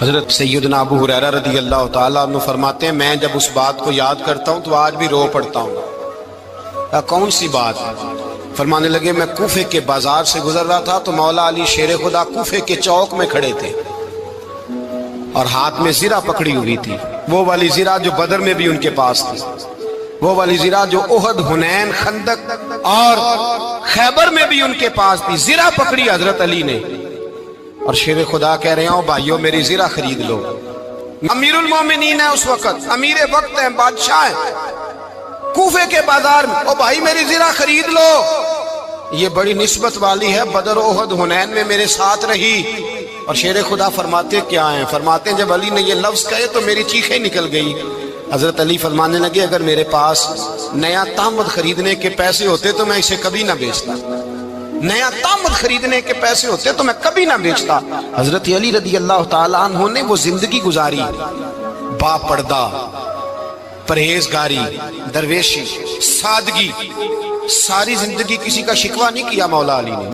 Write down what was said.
حضرت سیدنا ابو ہریرہ رضی اللہ تعالیٰ عنہ فرماتے ہیں میں جب اس بات کو یاد کرتا ہوں تو آج بھی رو پڑتا ہوں۔ کون سی بات؟ فرمانے لگے میں کوفے کے بازار سے گزر رہا تھا تو مولا علی شیر خدا کوفے کے چوک میں کھڑے تھے اور ہاتھ میں زرہ پکڑی ہوئی تھی، وہ والی زرہ جو بدر میں بھی ان کے پاس تھی، وہ والی زرہ جو احد، حنین، خندق اور خیبر میں بھی ان کے پاس تھی۔ زرہ پکڑی حضرت علی نے اور شیر خدا کہہ رہے ہیں بھائیو میری زرہ خرید لو۔ امیر المومنین ہے اس وقت، امیر وقت ہے، بادشاہ ہے، کوفے کے بازار میں، او بھائی میری زرہ خرید لو۔ یہ بڑی نسبت والی ہے، بدر، احد، حنین میں میرے ساتھ رہی۔ اور شیر خدا فرماتے کیا ہیں؟ فرماتے ہیں جب علی نے یہ لفظ کہے تو میری چیخیں نکل گئی۔ حضرت علی فرمانے لگے اگر میرے پاس نیا تامد خریدنے کے پیسے ہوتے تو میں اسے کبھی نہ بیچتا، نیا تامد خریدنے کے پیسے ہوتے تو میں کبھی نہ بیچتا۔ حضرت علی رضی اللہ تعالیٰ عنہ نے وہ زندگی گزاری، با پردہ، پرہیزگاری، درویشی، سادگی، ساری زندگی کسی کا شکوہ نہیں کیا مولا علی نے۔